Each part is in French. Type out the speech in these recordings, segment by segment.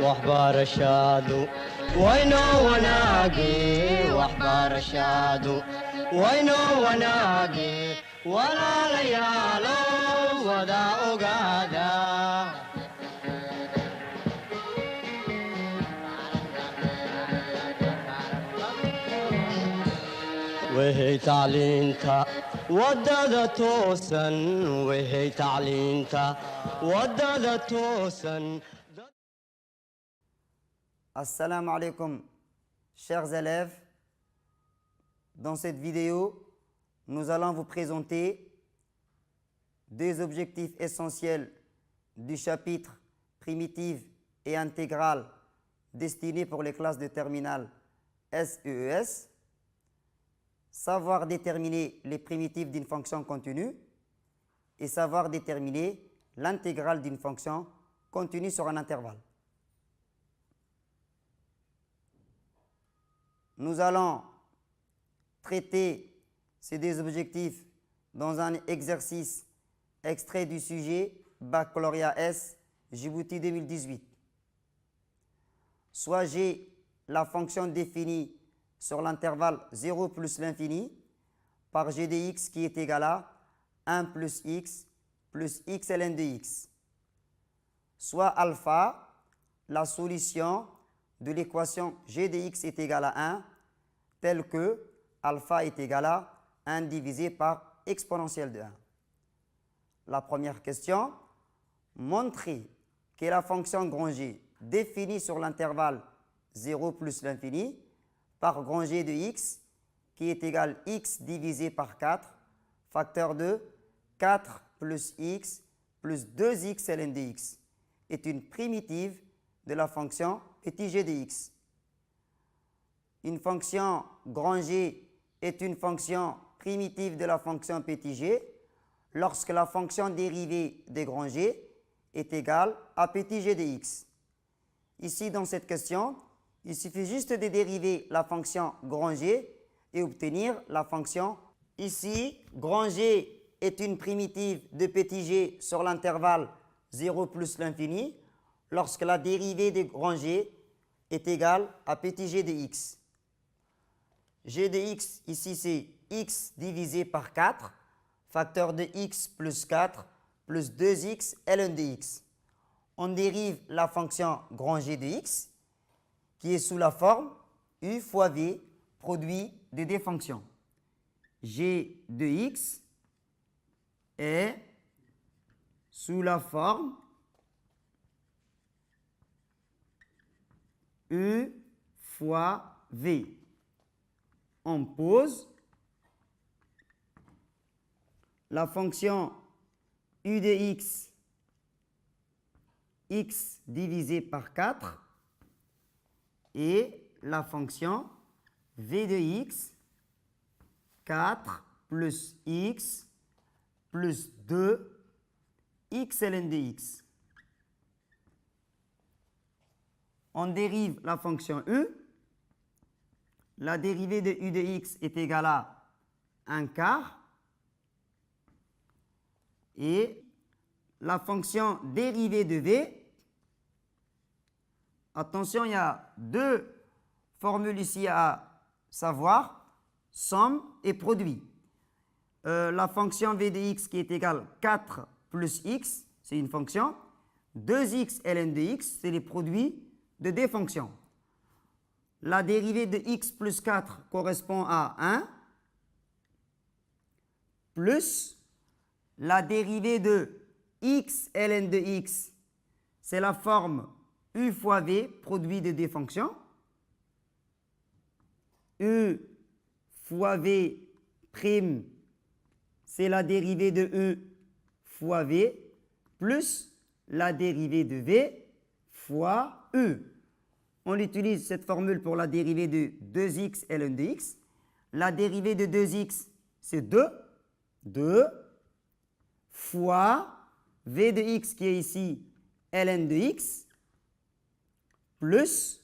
waxbarashadu waynoo wanaage waxbarashadu waynoo wanaage walaalayaalo wada ogaada وهي تعلينتا ودادة توسن وهي تعلينتا ودادة توسن. Assalamu alaikum, chers élèves. Dans cette vidéo, nous allons vous présenter deux objectifs essentiels du chapitre primitive et intégrale destiné pour les classes de terminale SEES. Savoir déterminer les primitives d'une fonction continue et savoir déterminer l'intégrale d'une fonction continue sur un intervalle. Nous allons traiter ces deux objectifs dans un exercice extrait du sujet Baccalauréat S, Djibouti 2018. Soit j'ai la fonction définie sur l'intervalle 0 plus l'infini par g de x qui est égal à 1 plus x ln de x. Soit alpha, la solution de l'équation g de x est égal à 1, telle que alpha est égal à 1 divisé par exponentielle de 1. La première question, montrer que la fonction grand G définie sur l'intervalle 0 plus l'infini par grand G de x qui est égal à x divisé par 4, facteur de 4 plus x plus 2x ln de x est une primitive de la fonction petit g de x. Une fonction grand G est une fonction primitive de la fonction petit g lorsque la fonction dérivée de grand G est égale à petit g de x. Ici, dans cette question, il suffit juste de dériver la fonction grand G et obtenir la fonction. Ici, grand G est une primitive de petit g sur l'intervalle 0 plus l'infini lorsque la dérivée de grand G est égale à petit g de x. G de x, ici c'est x divisé par 4, facteur de x plus 4 plus 2x ln de x. On dérive la fonction grand G de x qui est sous la forme u fois v produit de deux fonctions. G de x est sous la forme u fois v. On pose la fonction u de x, x divisé par 4, et la fonction v de x, 4 plus x plus 2 x ln de x. On dérive la fonction u. La dérivée de u de x est égale à 1 quart. Et la fonction dérivée de v, attention, il y a deux formules ici à savoir, somme et produit. La fonction v de x qui est égale 4 plus x, c'est une fonction. 2x ln de x, c'est les produits de deux fonctions. La dérivée de x plus 4 correspond à 1, plus la dérivée de x ln de x, c'est la forme u fois v, produit de deux fonctions. U fois v prime, c'est la dérivée de u fois v, plus la dérivée de v fois u. On utilise cette formule pour la dérivée de 2x ln de x. La dérivée de 2x, c'est 2 fois v de x qui est ici ln de x, plus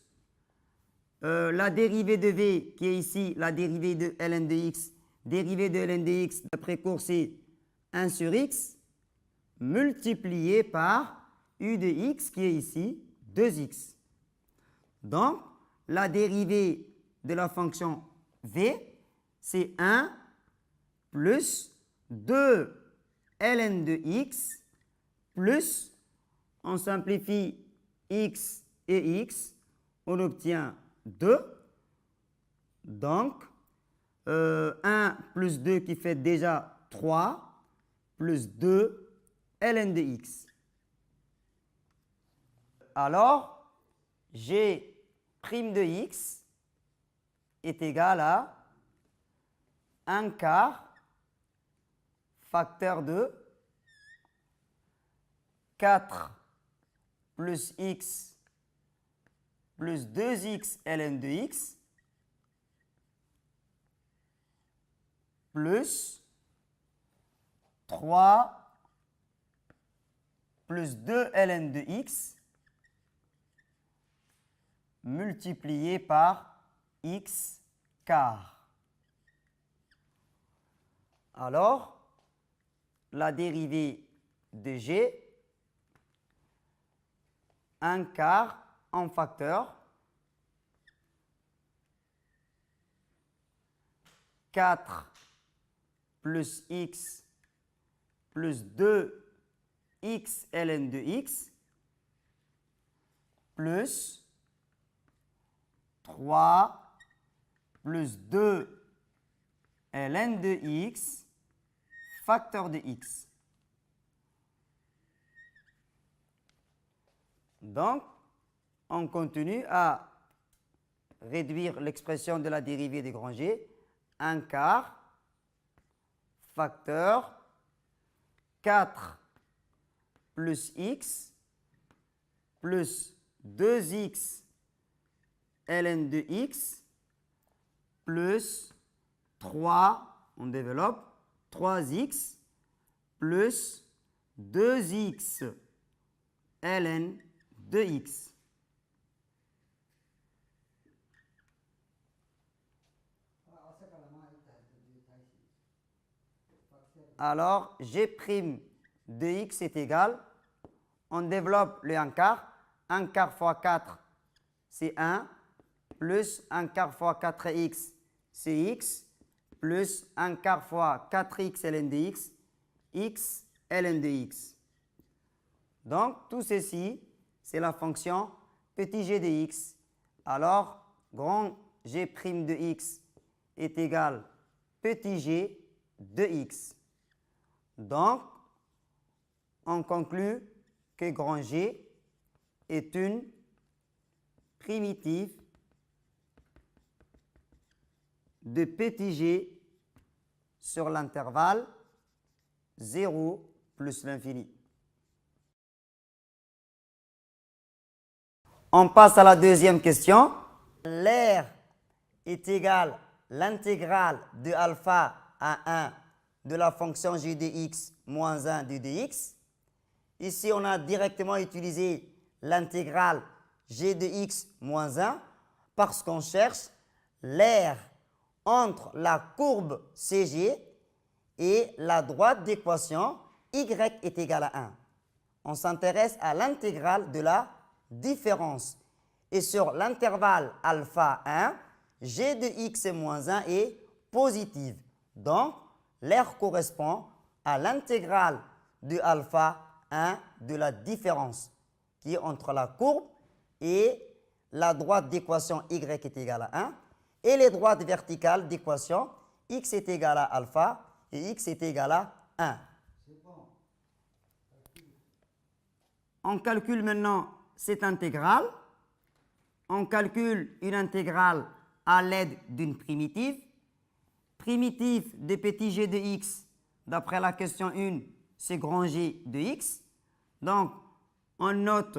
la dérivée de v qui est ici la dérivée de ln de x, dérivée de ln de x d'après cours c'est 1 sur x, multiplié par u de x qui est ici 2x. Donc, la dérivée de la fonction v, c'est 1 plus 2 ln de x plus, on simplifie x et x, on obtient 2. Donc, 1 plus 2 qui fait déjà 3, plus 2 ln de x. Alors, g' de x est égal à 1 quart facteur de 4 plus x plus 2x ln de x plus 3 plus 2 ln de x multiplié par x quart. Alors, la dérivée de g, 1 quart en facteur, 4 plus x plus 2x ln de x plus 3 plus 2 ln de x facteur de x. Donc, on continue à réduire l'expression de la dérivée de grand G. 1 quart facteur 4 plus x plus 2x ln de x plus 3, on développe, 3x plus 2x ln de x. Alors, g' de x est égal, on développe le 1 quart. 1 quart fois 4, c'est 1, plus 1 quart fois 4x, c'est x, plus 1 quart fois 4x ln de x ln de x. Donc, tout ceci, c'est la fonction petit g de x. Alors, grand g' de x est égal petit g de x. Donc, on conclut que grand G est une primitive de petit g sur l'intervalle 0 plus l'infini. On passe à la deuxième question. L'air est égal à l'intégrale de alpha à 1 de la fonction g de x moins 1 de dx. Ici, on a directement utilisé l'intégrale g de x moins 1 parce qu'on cherche l'air entre la courbe CG et la droite d'équation y est égal à 1. On s'intéresse à l'intégrale de la différence. Et sur l'intervalle alpha 1, g de x moins 1 est positive. Donc, l'air correspond à l'intégrale de alpha 1 de la différence qui est entre la courbe et la droite d'équation y est égale à 1 et les droites verticales d'équation x est égal à alpha et x est égal à 1. On calcule maintenant cette intégrale. On calcule une intégrale à l'aide d'une primitive. Primitive de petit g de x, d'après la question 1, c'est grand G de x. Donc, on note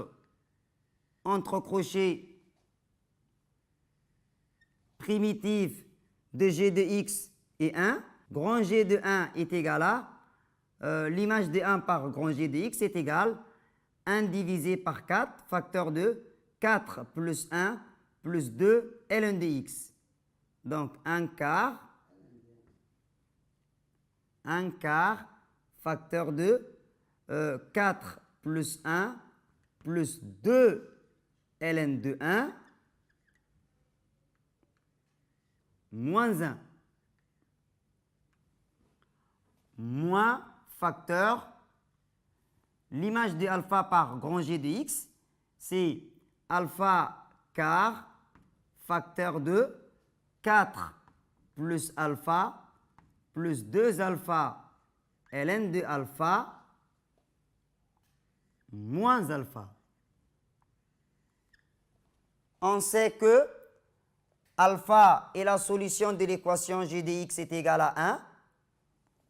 entre crochets primitive de g de x est 1. Grand G de 1 est égal à, l'image de 1 par grand G de x est égal à 1 divisé par 4, facteur de 4 plus 1 plus 2 ln de x. Donc, 1 quart facteur de 4 plus 1 plus 2 ln de 1 moins 1. Moins facteur, l'image de alpha par grand G de x, c'est alpha quart facteur de 4 plus alpha plus 2 alpha ln de alpha moins alpha. On sait que alpha est la solution de l'équation g de x est égal à 1.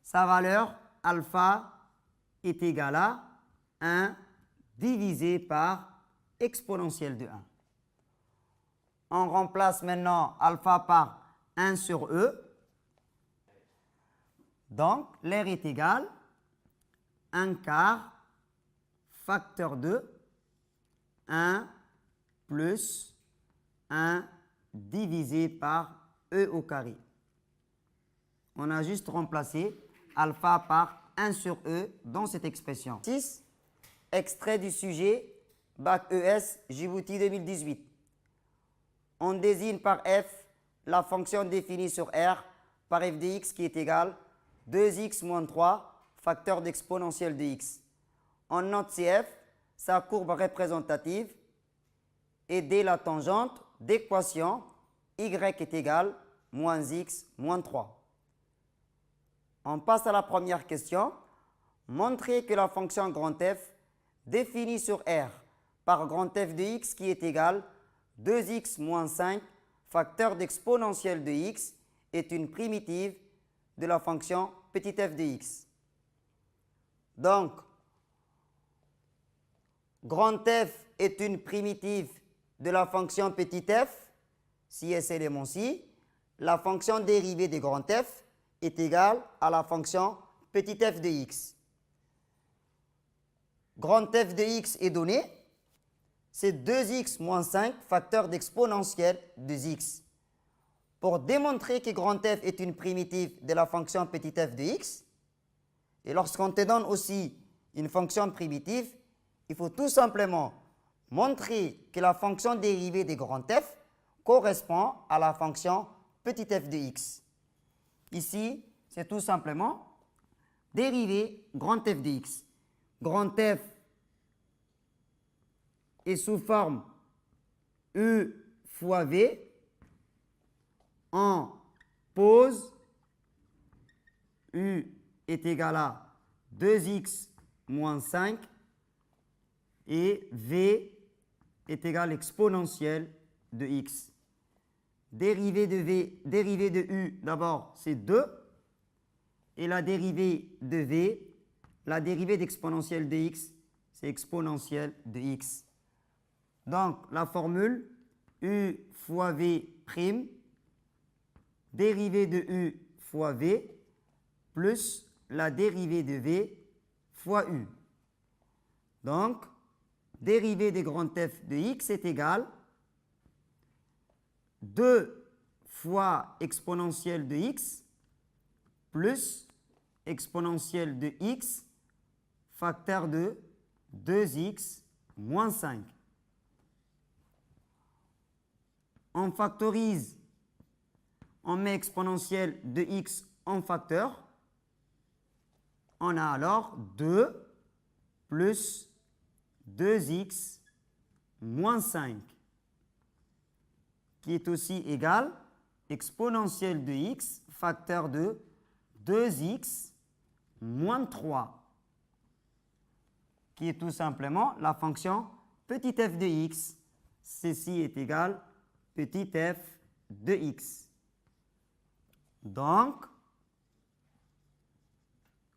Sa valeur alpha est égal à 1 divisé par exponentielle de 1. On remplace maintenant alpha par 1 sur e. Donc, l'air est égal à 1 quart facteur de 1 plus 1 divisé par e au carré. On a juste remplacé alpha par 1 sur e dans cette expression. 6. Extrait du sujet Bac ES Djibouti 2018. On désigne par f la fonction définie sur R par f de x qui est égale 2x moins 3 facteur d'exponentielle de x. On note CF sa courbe représentative et D la tangente d'équation y est égale moins x moins 3. On passe à la première question. Montrer que la fonction grand F définie sur R par grand F de x qui est égal 2x moins 5 facteur d'exponentielle de x est une primitive de la fonction petit f de x. Donc, grand F est une primitive de la fonction petit f, si S élément ci. La fonction dérivée de grand F est égale à la fonction petit f de x. Grand f de x est donné, c'est 2x moins 5 facteur d'exponentielle de x. Pour démontrer que grand f est une primitive de la fonction petit f de x, et lorsqu'on te donne aussi une fonction primitive, il faut tout simplement montrer que la fonction dérivée de grand f correspond à la fonction petit f de x. Ici, c'est tout simplement dériver grand f de x. Grand f est sous forme u fois v. On pose u est égal à 2x moins 5 et v est égal à l'exponentielle de x. Dérivée de v, dérivée de u, d'abord c'est 2. Et la dérivée de v, la dérivée d'exponentielle de x, c'est exponentielle de x. Donc la formule u fois v prime, dérivée de u fois v, plus la dérivée de v fois u. Donc, dérivée de grand f de x est égale 2 fois exponentielle de x plus exponentielle de x facteur de 2x moins 5. On factorise, on met exponentielle de x en facteur. On a alors 2 plus 2x moins 5 qui est aussi égal exponentielle de x facteur de 2x moins 3 qui est tout simplement la fonction petit f de x. Ceci est égal petit f de x. Donc,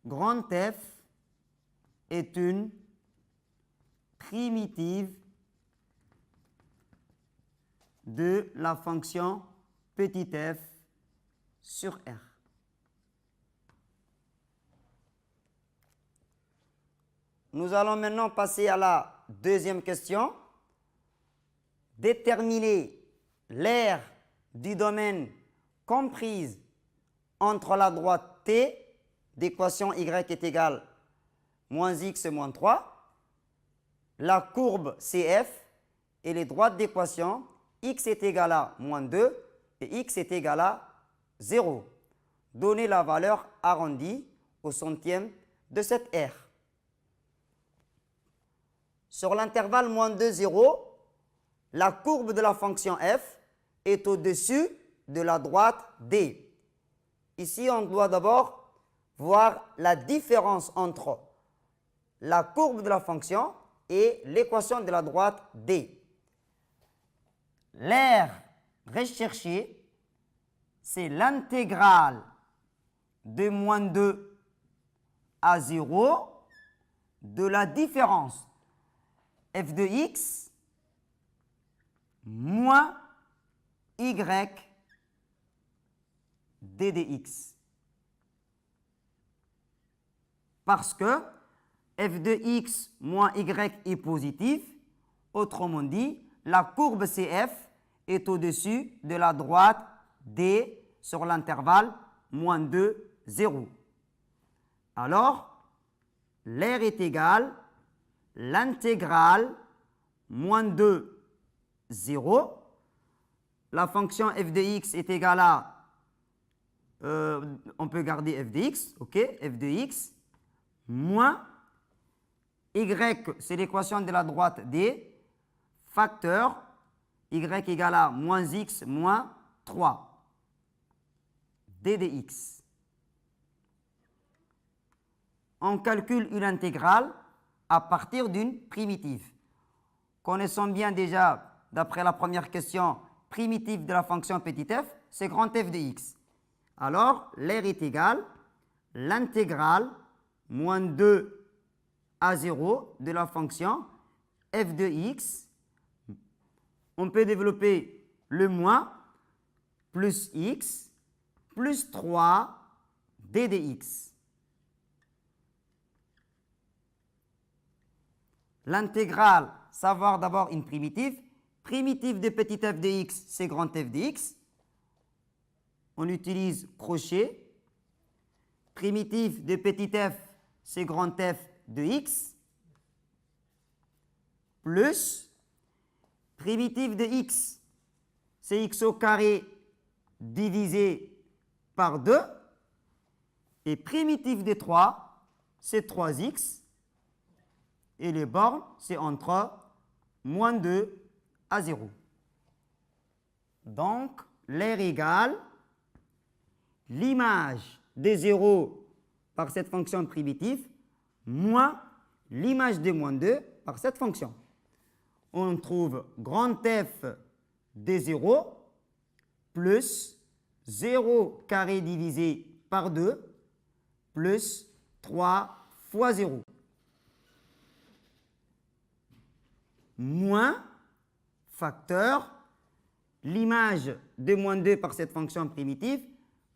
grand F est une primitive de la fonction petit f sur R. Nous allons maintenant passer à la deuxième question. Déterminer l'aire du domaine comprise entre la droite T d'équation y est égale moins x moins 3, la courbe CF et les droites d'équation x est égal à moins 2 et x est égal à 0. Donnez la valeur arrondie au centième de cette R. Sur l'intervalle moins 2, 0, la courbe de la fonction f est au-dessus de la droite D. Ici, on doit d'abord voir la différence entre la courbe de la fonction et l'équation de la droite D. L'aire recherchée, c'est l'intégrale de moins 2 à 0 de la différence f de x moins y d de x. Parce que f de x moins y est positif, autrement dit, la courbe CF est au-dessus de la droite D sur l'intervalle moins 2, 0. Alors, l'aire est égale l'intégrale moins 2, 0. La fonction f de x est égale à, on peut garder f de x, ok, f de x, moins y, c'est l'équation de la droite D, facteur y égale à moins x moins 3, d de x. On calcule une intégrale à partir d'une primitive. Connaissons bien déjà, d'après la première question, primitive de la fonction petit f, c'est grand f de x. Alors, l'aire est égale l'intégrale moins 2 à 0 de la fonction f de x. On peut développer le moins plus x plus 3 d de x. L'intégrale, savoir d'abord une primitive. Primitive de petit f de x, c'est grand f de x. On utilise crochet. Primitive de petit f, c'est grand f de x. Plus primitive de x, c'est x au carré divisé par 2. Et primitive de 3, c'est 3x. Et les bornes, c'est entre moins 2 à 0. Donc, l'aire égale l'image des 0 par cette fonction primitive moins l'image des moins 2 par cette fonction. On trouve grand F des 0 plus 0 carré divisé par 2 plus 3 fois 0. Moins facteur l'image de moins 2 par cette fonction primitive,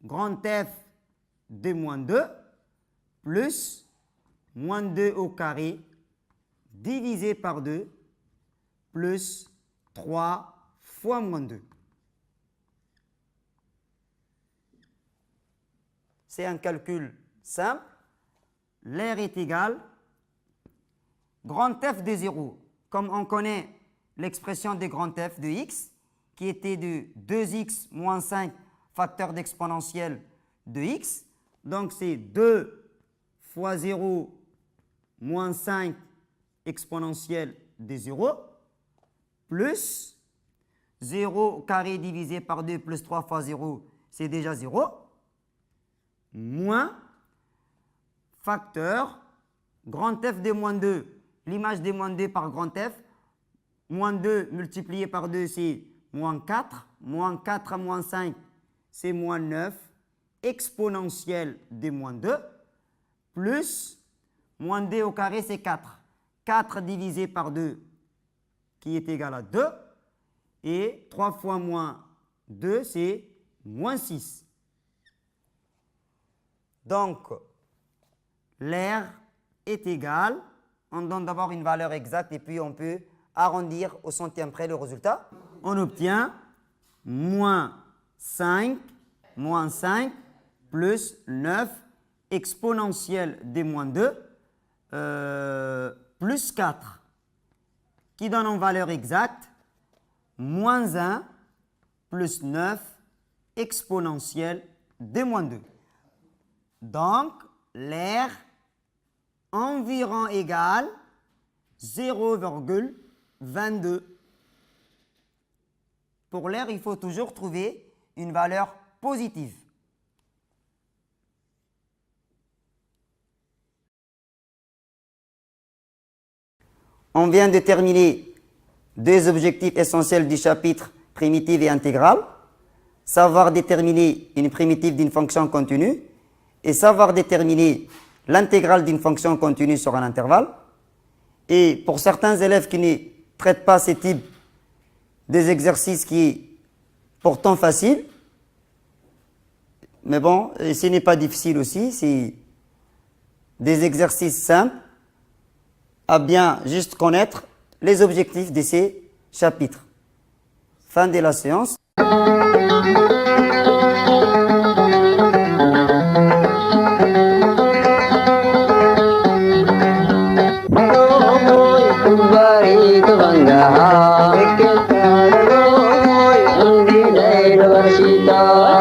grand F de moins 2 plus moins 2 au carré divisé par 2 plus 3 fois moins 2. C'est un calcul simple. L'aire est égale grand F de 0. Comme on connaît l'expression de grand F de x, qui était de 2x moins 5 facteur d'exponentielle de x. Donc, c'est 2 fois 0 moins 5 exponentielle de 0 plus 0 carré divisé par 2 plus 3 fois 0, c'est déjà 0, moins facteur grand F de moins 2, l'image de moins 2 par grand F, moins 2 multiplié par 2, c'est moins 4 à moins 5, c'est moins 9, exponentielle de moins 2, plus moins 2 au carré, c'est 4. 4 divisé par 2, qui est égal à 2, et 3 fois moins 2, c'est moins 6. Donc, l'aire est égale, on donne d'abord une valeur exacte et puis on peut arrondir au centième près le résultat. On obtient moins 5 plus 9 exponentielle de moins 2 plus 4 qui donne en valeur exacte moins 1 plus 9 exponentielle D moins 2. Donc, l'air environ égale 0,22. Pour l'air, il faut toujours trouver une valeur positive. On vient de terminer deux objectifs essentiels du chapitre primitive et intégrale. Savoir déterminer une primitive d'une fonction continue et savoir déterminer l'intégrale d'une fonction continue sur un intervalle. Et pour certains élèves qui ne traitent pas ces types des exercices qui est pourtant facile, mais bon, ce n'est pas difficile aussi, c'est des exercices simples à bien juste connaître les objectifs de ces chapitres. Fin de la séance. Universitas